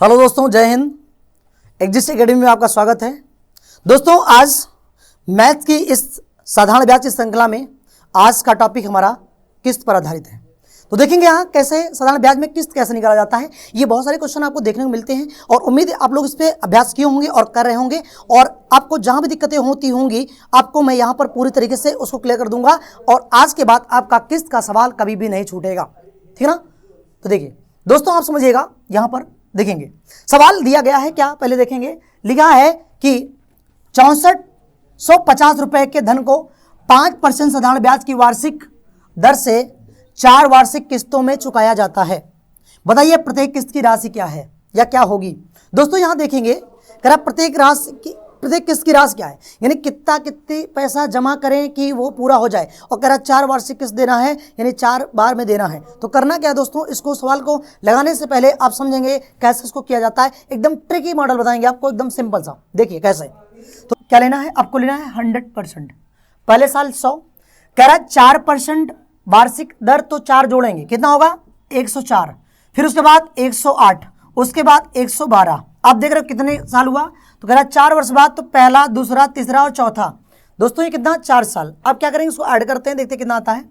Hello दोस्तों, जय Hind. Exist academy में आपका स्वागत है। दोस्तों, आज मैथ की इस साधारण ब्याज की श्रृंखला में आज का टॉपिक हमारा किस्त पर आधारित है। तो देखेंगे यहाँ कैसे साधारण ब्याज में किस्त कैसे निकाला जाता है। ये बहुत सारे क्वेश्चन आपको देखने को मिलते हैं और उम्मीद है आप लोग इस पर अभ्यास किए होंगे और कर रहे होंगे, और आपको जहाँ भी दिक्कतें होती होंगी आपको मैं यहाँ पर पूरी तरीके से उसको क्लियर कर दूंगा, और आज के बाद आपका किस्त का सवाल कभी भी नहीं छूटेगा। ठीक है ना। तो देखिए दोस्तों, आप समझिएगा, यहाँ पर देखेंगे सवाल दिया गया है क्या, पहले देखेंगे। लिखा है कि 6450 रुपए के धन को 5% साधारण ब्याज की वार्षिक दर से 4 वार्षिक किस्तों में चुकाया जाता है। बताइए प्रत्येक किस्त की राशि क्या है या क्या होगी। दोस्तों यहां देखेंगे कह रहा प्रत्येक किस्त की राशि क्या है, यानी कितनी पैसा जमा करें कि वो पूरा हो जाए, और कह रहा 4 वार्षिक किस्त देना है, यानी 4 बार में देना है। तो करना क्या है दोस्तों, इसको सवाल को लगाने से पहले आप समझेंगे कैसे इसको किया जाता है। एकदम ट्रिकी मॉडल बताएंगे आपको, एकदम सिंपल सा। देखिए कैसे। तो क्या लेना है आपको, लेना है 100%। पहले साल 100, कह रहा 4% वार्षिक दर, तो 4 जोड़ेंगे कितना होगा 104, फिर उसके बाद 108, उसके बाद 112। आप देख रहे हो कितने साल हुआ, तो कह रहा 4 वर्ष बाद, तो पहला, दूसरा, तीसरा और चौथा। दोस्तों ये कितना 4 साल। अब क्या करेंगे, इसको ऐड करते हैं, देखते हैं कितना आता है।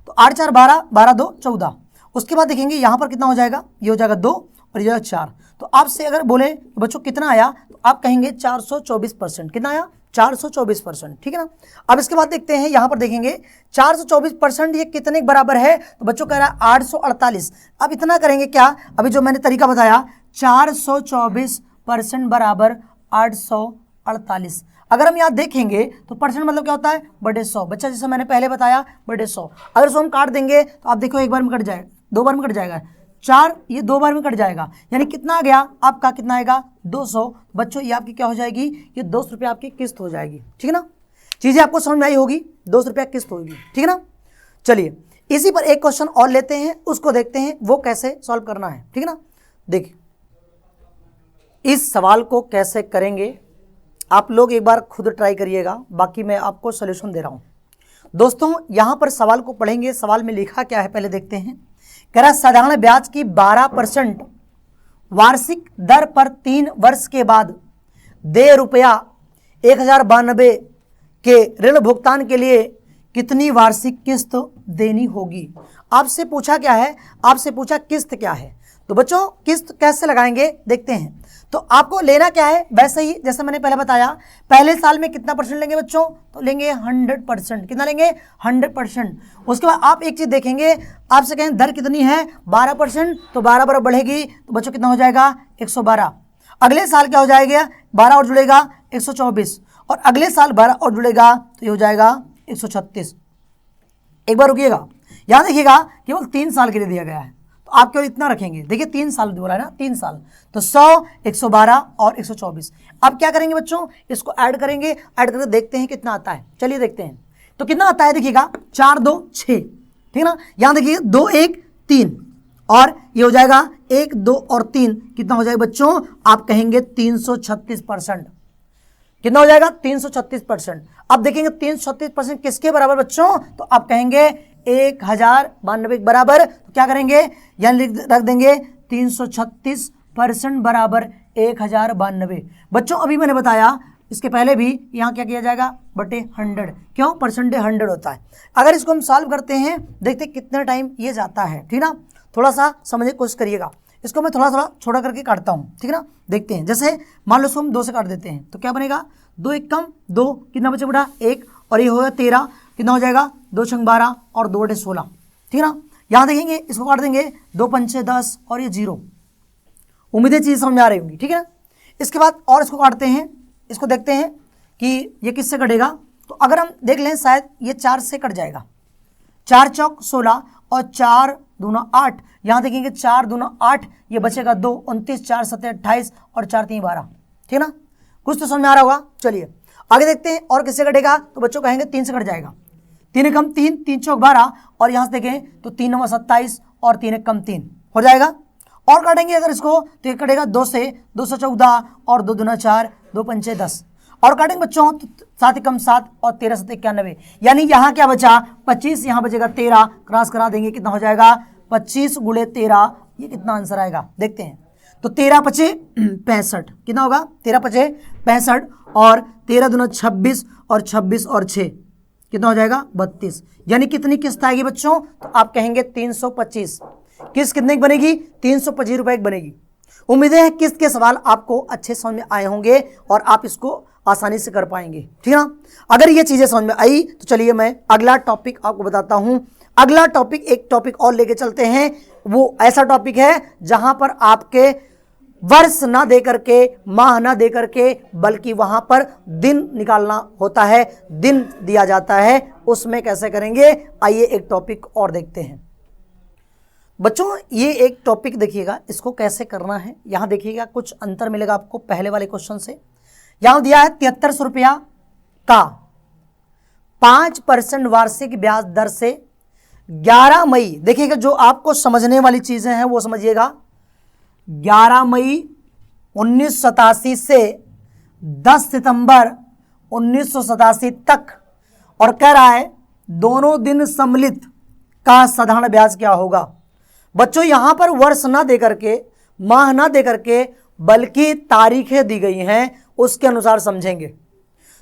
तो 8 4 12, 12 2 14। उसके बाद देखेंगे यहाँ पर कितना हो जाएगा, ये हो जाएगा 2 और ये हो जाएगा 4। तो आपसे अगर बोले बच्चों कितना आया, तो आप कहेंगे 424%। कितना आया 424%। ठीक है ना। अब इसके बाद देखते हैं, यहाँ पर देखेंगे 424% ये कितने के बराबर है, तो बच्चों कह रहा है 848। अब इतना करेंगे क्या, अभी जो मैंने तरीका बताया, 424% बराबर 848। अगर हम यहाँ देखेंगे तो परसेंट मतलब क्या होता है, बटे 100। बच्चा जैसे मैंने पहले बताया बटे 100। अगर इसको हम काट देंगे तो आप देखो एक बार में कट जाएगा, 2 बार में कट जाएगा, 4 ये 2 बार में कट जाएगा, यानी कितना आ गया आपका, कितना आएगा 200। बच्चों ये आपकी क्या हो जाएगी, ये 200 रुपये आपकी किस्त हो जाएगी। ठीक है ना। चीज़ें आपको समझ में आई होगी, 200 रुपया किस्त होगी। ठीक है ना। चलिए इसी पर एक क्वेश्चन और लेते हैं, उसको देखते हैं वो कैसे सॉल्व करना है। ठीक है ना। देखिए इस सवाल को कैसे करेंगे आप लोग एक बार खुद ट्राई करिएगा, बाकी मैं आपको सॉल्यूशन दे रहा हूं। दोस्तों यहां पर सवाल को पढ़ेंगे, सवाल में लिखा क्या है पहले देखते हैं। कह रहा साधारण ब्याज की 12% वार्षिक दर पर 3 वर्ष के बाद दे रुपया 1092 के ऋण भुगतान के लिए कितनी वार्षिक किस्त देनी होगी। आपसे पूछा क्या है, आपसे पूछा किस्त क्या है। तो बच्चों किस्त कैसे लगाएंगे देखते हैं। तो आपको लेना क्या है, वैसे ही जैसे मैंने पहले बताया, पहले साल में कितना परसेंट लेंगे बच्चों, तो लेंगे 100%। कितना लेंगे 100%। उसके बाद आप एक चीज देखेंगे, आपसे कहें दर कितनी है 12%, तो 12 बराबर बढ़ेगी, तो बच्चों कितना हो जाएगा 112। अगले साल क्या हो जाएगा, 12 और जुड़ेगा 124, और अगले साल 12 और जुड़ेगा तो ये हो जाएगा 136। एक बार रुकिएगा, यहाँ देखिएगा केवल 3 साल के लिए दिया गया है, तो आप केवल इतना रखेंगे। देखिए 3 साल बोला है ना, 3 साल, तो 100, 112 और 124। अब क्या करेंगे बच्चों, इसको ऐड करेंगे, ऐड करके देखते हैं कितना आता है। चलिए देखते हैं तो कितना आता है। देखिएगा 4 2 6, ठीक है ना। यहाँ देखिए 2 1 3, और ये हो जाएगा 1 2 और 3, कितना हो जाएगा बच्चों, आप कहेंगे 336%। कितना हो जाएगा 336%। अब देखेंगे 336% किसके बराबर बच्चों, तो आप कहेंगे 1092 के बराबर। तो क्या करेंगे, यानी रख देंगे 336% बराबर 1092। बच्चों अभी मैंने बताया, इसके पहले भी यहाँ क्या किया जाएगा, बटे 100। क्यों, परसेंटे 100 होता है। अगर इसको हम सॉल्व करते हैं, देखते कितना टाइम ये जाता है। ठीक ना, थोड़ा सा समझने की कोशिश करिएगा। इसको मैं थोड़ा छोटा करके काटता हूँ। ठीक है ना। देखते हैं, जैसे मान लो इसको हम 2 से काट देते हैं, तो क्या बनेगा, 2 1 कम 2, कितना बचे बेटा 1, और ये होगा 13, कितना हो जाएगा 2 6 12 और 2 बटे 16। ठीक है ना। यहाँ देखेंगे, इसको काट देंगे, 2 5 10 और ये 0। उम्मीदें चीज़ समझ में आ रही होंगी। ठीक है ना। इसके बाद और इसको काटते हैं, इसको देखते हैं कि ये किससे कटेगा। तो अगर हम देख लें, शायद ये 4 से कट जाएगा। 4 चौक 16 और 4 दूना 8, यहाँ देखेंगे 4 दूना 8, ये बचेगा 2, 29 4 7 28 और 4 3 12। ठीक है ना। कुछ तो समझ में आ रहा होगा। चलिए आगे देखते हैं और किससे कटेगा, तो बच्चों कहेंगे 3 से कट जाएगा। 3 कम 3, 3 चौक 12, और यहाँ से देखें तो 3 9 27 और 3 कम 3 हो जाएगा। और काटेंगे अगर इसको, तो ये कटेगा 2 से 214 और 2 दूना 4, 2 पंचे 10। और काटेंगे बच्चों, तो 7 कम 7 और 13 7 91, यानी यहाँ क्या बचा 25, यहाँ बचेगा 13, क्रॉस करा देंगे, कितना हो जाएगा 25 गुणे 13, ये कितना आंसर आएगा देखते हैं। तो 13 पचे 65, कितना होगा 13 पचे 65 और 13 दूना 26 और 26 और 6 कितना हो जाएगा 32। यानी कितनी किस्त आएगी बच्चों, तो आप कहेंगे 325। किस्त कितने की बनेगी 325 रुपए की बनेगी। उम्मीदें हैं किस्त के सवाल आपको अच्छे समझ में आए होंगे और आप इसको आसानी से कर पाएंगे, ठीक है ना। अगर ये चीजें समझ में आई तो चलिए मैं अगला टॉपिक आपको बताता हूं। अगला टॉपिक, एक टॉपिक और लेके चलते हैं। वो ऐसा टॉपिक है जहां पर आपके वर्ष ना दे करके, माह ना दे करके, बल्कि वहां पर दिन निकालना होता है, दिन दिया जाता है। उसमें कैसे करेंगे, आइए एक टॉपिक और देखते हैं। बच्चों ये एक टॉपिक देखिएगा, इसको कैसे करना है। यहां देखिएगा कुछ अंतर मिलेगा आपको पहले वाले क्वेश्चन से। यहां दिया है 7300 रुपया का 5% वार्षिक ब्याज दर से 11 मई, देखिएगा जो आपको समझने वाली चीजें हैं वो समझिएगा। 11 मई 1987 से 10 सितंबर 1987 तक, और कह रहा है दोनों दिन सम्मिलित का साधारण ब्याज क्या होगा। बच्चों यहां पर वर्ष ना दे करके, माह ना दे करके, बल्कि तारीखें दी गई हैं, उसके अनुसार समझेंगे।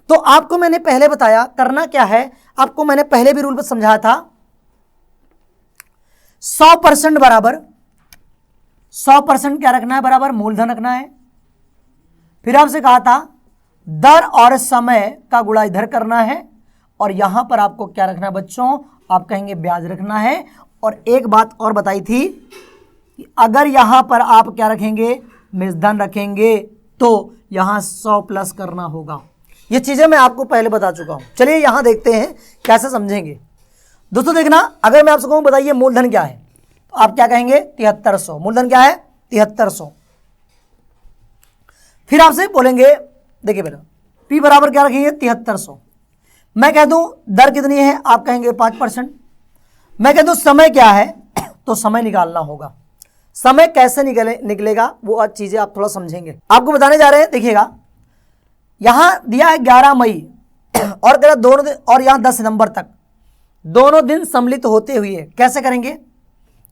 तो आपको मैंने पहले बताया करना क्या है, आपको मैंने पहले भी रूल पर समझाया था। 100% बराबर 100% क्या रखना है, बराबर मूलधन रखना है। फिर आपसे कहा था दर और समय का गुणा इधर करना है, और यहां पर आपको क्या रखना है बच्चों, आप कहेंगे ब्याज रखना है। और एक बात और बताई थी कि अगर यहां पर आप क्या रखेंगे, मूलधन रखेंगे, तो यहां 100 प्लस करना होगा। ये चीजें मैं आपको पहले बता चुका हूं। चलिए यहां देखते हैं कैसे समझेंगे। दोस्तों देखना, अगर मैं आपसे कहूं बताइए मूलधन क्या है, तो आप क्या कहेंगे 7300। मूलधन क्या है 7300। फिर आपसे बोलेंगे, देखिए बेटा पी बराबर क्या रखेंगे 7300। मैं कह दूं दर कितनी है, आप कहेंगे 5%। मैं कह दूं समय क्या है, तो समय निकालना होगा। समय कैसे निकलेगा वो आज चीजें आप थोड़ा समझेंगे। आपको बताने जा रहे हैं, देखिएगा यहां दिया है 11 मई और तेरा दोनों दिन, और यहां 10 सितंबर तक दोनों दिन सम्मिलित होते हुए कैसे करेंगे।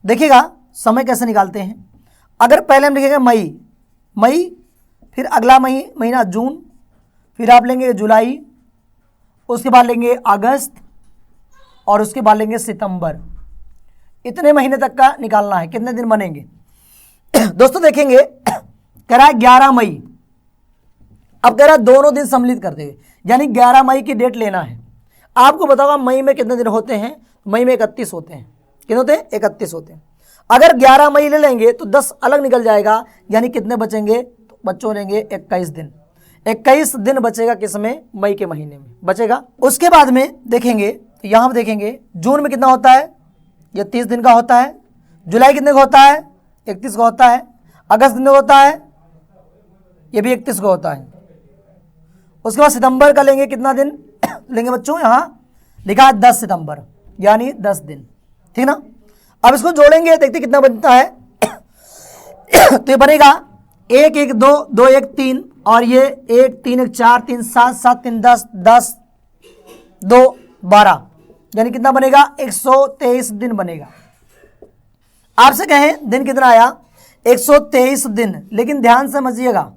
देखिएगा समय कैसे निकालते हैं। अगर पहले हम लिखेंगे मई, फिर अगला महीना जून, फिर आप लेंगे जुलाई, उसके बाद लेंगे अगस्त, और उसके बाद लेंगे सितंबर। इतने महीने तक का निकालना है, कितने दिन बनेंगे। दोस्तों देखेंगे कह रहा है 11 मई, अब कह रहा है दोनों दिन सम्मिलित करते हुए, यानी 11 मई की डेट लेना है। आपको बताऊंगा मई में कितने दिन होते हैं, मई में 31 होते हैं। कितने होते हैं 31 होते हैं। अगर 11 मई ले लेंगे तो 10 अलग निकल जाएगा, यानी कितने बचेंगे, तो बच्चों लेंगे 21 दिन। 21 दिन बचेगा किसमें, मई के महीने में बचेगा। उसके बाद में देखेंगे, तो यहां पर देखेंगे जून में कितना होता है, ये 30 दिन का होता है। जुलाई कितने का होता है, 31 का होता है। अगस्त कितने का होता है, ये भी 31 का होता है। उसके बाद सितंबर का लेंगे, कितना दिन लेंगे बच्चों, यहां लिखा है 10 सितंबर, यानी 10 दिन, ठीक ना। अब इसको जोड़ेंगे, देखते कितना बनता है। तो ये बनेगा 1 1 2 2 1 3, और ये 1 3 1 4 3 7 7 3 10 10 2 12, यानी कितना बनेगा 123 दिन बनेगा। आपसे कहें दिन कितना आया 123 दिन, लेकिन ध्यान से समझिएगा,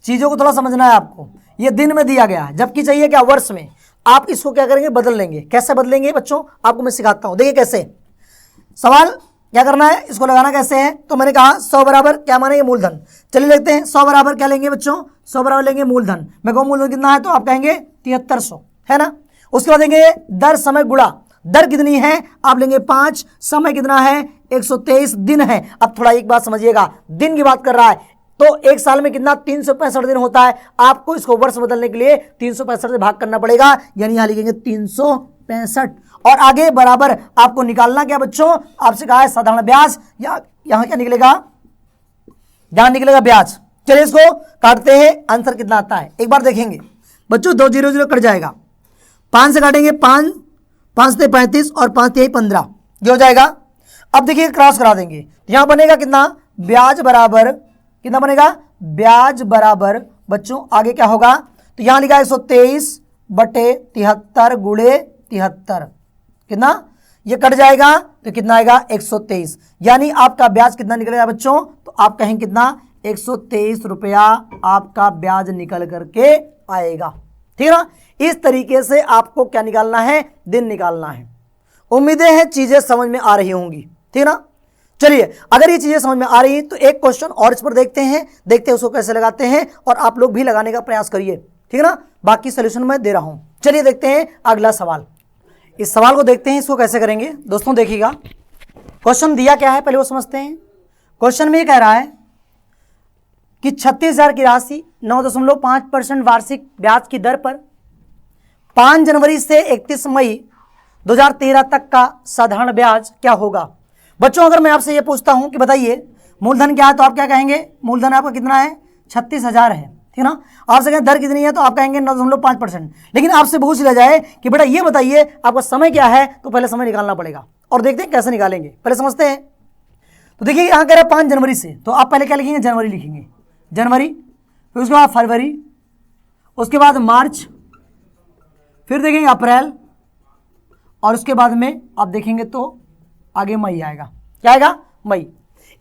चीजों को थोड़ा समझना है आपको। ये दिन में दिया गया है, जबकि चाहिए क्या वर्ष में। आप इसको क्या करेंगे, बदल लेंगे। कैसे बदलेंगे बच्चों, आपको मैं सिखाता हूं। देखिए कैसे सवाल क्या करना है, इसको लगाना कैसे है। तो मैंने कहा 100 बराबर क्या मानेंगे, मूलधन। चलिए देखते हैं 100 बराबर क्या लेंगे बच्चों, 100 बराबर लेंगे मूलधन। मैं कहूँ मूलधन कितना है, तो आप कहेंगे 7300, है ना। उसके बाद देंगे दर समय गुणा, दर कितनी है, आप लेंगे 5, समय कितना है 123 दिन है। अब थोड़ा एक बात समझिएगा, दिन की बात कर रहा है, तो एक साल में कितना 365 दिन होता है। आपको इसको वर्ष बदलने के लिए 365 से भाग करना पड़ेगा, यानी यहां लिखेंगे 365, और आगे बराबर आपको निकालना क्या बच्चों, आपसे कहा है साधारण ब्याज, या यहां क्या निकलेगा, यहां निकलेगा ब्याज। चलिए इसको काटते हैं, आंसर कितना आता है एक बार देखेंगे बच्चों। 2 0 0 कट जाएगा, 5 से काटेंगे 5 5 से 35 और 5 3 15, ये हो जाएगा। अब देखिए क्रॉस करा देंगे, यहां बनेगा कितना, ब्याज बराबर कितना बनेगा, ब्याज बराबर बच्चों आगे क्या होगा, तो यहां लिखा 123/73 गुणे 73, कितना, ये कट जाएगा तो कितना आएगा 123, यानी आपका ब्याज कितना निकलेगा बच्चों, तो आप कहेंगे कितना 123 रुपया आपका ब्याज निकल करके आएगा। ठीक है ना। इस तरीके से आपको क्या निकालना है, दिन निकालना है। उम्मीदें हैं चीजें समझ में आ रही होंगी। ठीक है ना। चलिए, अगर ये चीजें समझ में आ रही हैं तो एक क्वेश्चन और इस पर देखते हैं उसको कैसे लगाते हैं, और आप लोग भी लगाने का प्रयास करिए। ठीक है ना। बाकी सोल्यूशन मैं दे रहा हूं। चलिए देखते हैं अगला सवाल। इस सवाल को देखते हैं, इसको कैसे करेंगे। दोस्तों देखिएगा, क्वेश्चन दिया क्या है पहले वो समझते हैं। क्वेश्चन में ये कह रहा है कि 36,000 की राशि 9.5% वार्षिक ब्याज की दर पर 5 जनवरी से 31 मई 2013 तक का साधारण ब्याज क्या होगा। बच्चों, अगर मैं आपसे ये पूछता हूं कि बताइए मूलधन क्या है, तो आप क्या कहेंगे, मूलधन आपका कितना है, 36,000 है। ठीक ना। आपसे कहें दर कितनी है, तो आप कहेंगे 9.5%। लेकिन आपसे पूछ लिया जाए कि बेटा ये बताइए आपका समय क्या है, तो पहले समय निकालना पड़ेगा, और देखते हैं कैसे निकालेंगे, पहले समझते हैं। तो देखिए यहाँ कह रहे हैं 5 जनवरी से, तो आप पहले क्या लिखेंगे, जनवरी लिखेंगे, जनवरी, फिर उसके बाद फरवरी, उसके बाद मार्च, फिर देखेंगे अप्रैल, और उसके बाद में आप देखेंगे तो आगे मई आएगा। क्या आएगा, मई।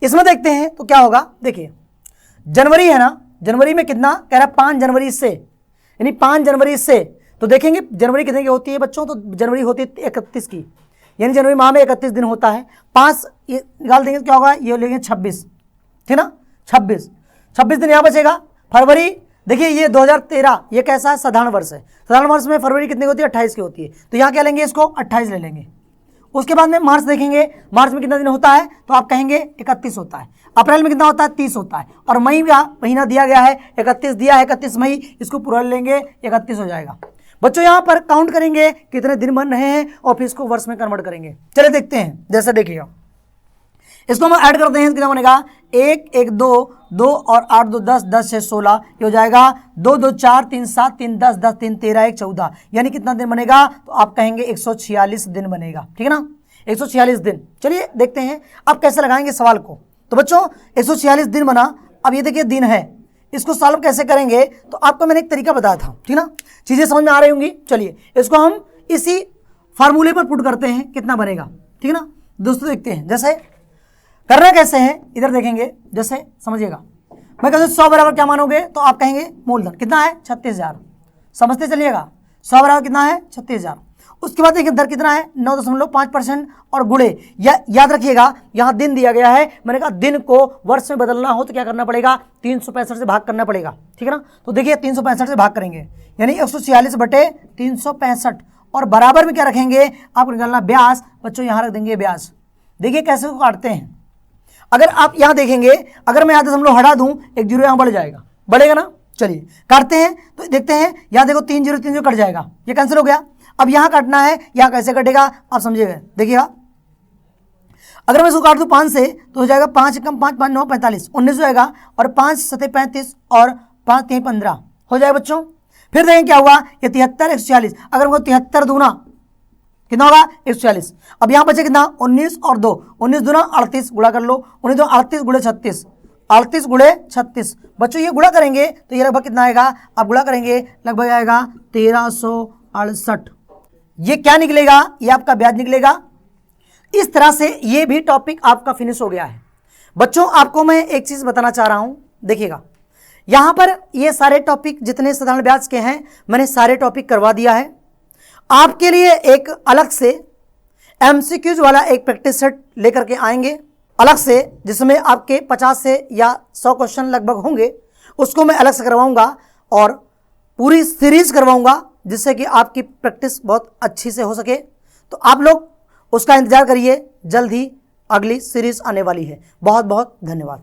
इसमें देखते हैं तो क्या होगा। देखिए जनवरी है ना, जनवरी में कितना कह रहा है, 5 जनवरी से, यानी 5 जनवरी से, तो देखेंगे जनवरी कितने की होती है बच्चों, तो जनवरी होती है 31 की, यानी जनवरी माह में 31 दिन होता है। 5 ये निकाल देंगे तो क्या होगा, ये लेंगे 26। ठीक ना, 26 दिन यहाँ बचेगा। फरवरी, देखिए ये 2013 ये कैसा है, साधारण वर्ष है। साधारण वर्ष में फरवरी कितने की होती है, 28 की होती है, तो यहाँ क्या लेंगे, इसको 28 ले लेंगे। उसके बाद में मार्च देखेंगे, मार्च में कितना दिन होता है, तो आप कहेंगे 31 होता है। अप्रैल में कितना होता है, 30 होता है, और मई का महीना दिया गया है 31 दिया है, 31 मई, इसको पूरा लेंगे 31 हो जाएगा। बच्चों यहाँ पर काउंट करेंगे कितने दिन बन रहे हैं, और फिर इसको वर्ष में कन्वर्ट करेंगे। चलिए देखते हैं, जैसे देखिएगा इसको हम ऐड करते हैं, कितना बनेगा, 1 1 2 2 और 8 2 10 10 6 16, ये हो जाएगा 2 2 4 3 7 3 10 10 3 13 1 14, यानी कितना दिन बनेगा, तो आप कहेंगे 146 दिन बनेगा। ठीक है ना, 146 दिन। चलिए देखते हैं अब कैसे लगाएंगे सवाल को। तो बच्चों 146 दिन बना। अब ये देखिए दिन है, इसको सॉल्व कैसे करेंगे, तो आपको मैंने एक तरीका बताया था। ठीक ना, चीजें समझ में आ रही होंगी। चलिए इसको हम इसी फार्मूले पर पुट करते हैं, कितना बनेगा। ठीक है ना दोस्तों, देखते हैं जैसे करना कैसे है, इधर देखेंगे, जैसे समझिएगा। मैं कहता हूं 100 बराबर क्या मानोगे, तो आप कहेंगे मूलधन कितना है, 36,000। समझते चलिएगा, 100 बराबर कितना है, 36,000। उसके बाद देखिए दर कितना है, 9.5% और गुणे, याद रखिएगा यहाँ दिन दिया गया है। मैंने कहा दिन को वर्ष में बदलना हो तो क्या करना पड़ेगा, 365 से भाग करना पड़ेगा। ठीक है ना, तो देखिए 365 से भाग करेंगे, यानी 146 बटे 365, और बराबर में क्या रखेंगे, आपको निकालना ब्याज। बच्चों यहाँ रख देंगे ब्याज। देखिए कैसे को काटते हैं। अगर आप यहाँ देखेंगे, अगर मैं यहाँ दशमलव हटा दूं, एक जीरो यहाँ बढ़ जाएगा, बढ़ेगा ना। चलिए काटते हैं, तो देखते हैं, यहाँ देखो 3 0 3 0 कट जाएगा, ये कैंसिल हो गया। अब यहाँ काटना है, यहाँ कैसे कटेगा आप समझिएगा। देखिएगा अगर मैं इसको काट दूं 5 से, तो हो जाएगा 5 कम 5 5 9 45 19 हो जाएगा, और 5 7 35 और 5 3 15 हो जाएगा बच्चों। फिर देखें क्या हुआ, ये 73 146, अगर मैं 73 दूना कितना होगा, 146। अब यहाँ बचे कितना, 19 और 2, 19 दूना 38, गुणा कर लो, 19 दूना 38 गुणे 36, 38 गुणे 36। बच्चों ये गुणा करेंगे तो ये लगभग कितना आएगा, आप गुणा करेंगे लगभग आएगा 1368। ये क्या निकलेगा, ये आपका ब्याज निकलेगा। इस तरह से ये भी टॉपिक आपका फिनिश हो गया है। बच्चों आपको मैं एक चीज बताना चाह रहा हूं, देखिएगा यहां पर ये सारे टॉपिक जितने साधारण ब्याज के हैं, मैंने सारे टॉपिक करवा दिया है। आपके लिए एक अलग से एमसीक्यूज वाला एक प्रैक्टिस सेट लेकर के आएंगे अलग से, जिसमें आपके 50 से या 100 क्वेश्चन लगभग होंगे, उसको मैं अलग से करवाऊंगा और पूरी सीरीज करवाऊंगा, जिससे कि आपकी प्रैक्टिस बहुत अच्छी से हो सके। तो आप लोग उसका इंतजार करिए, जल्द ही अगली सीरीज आने वाली है। बहुत बहुत धन्यवाद।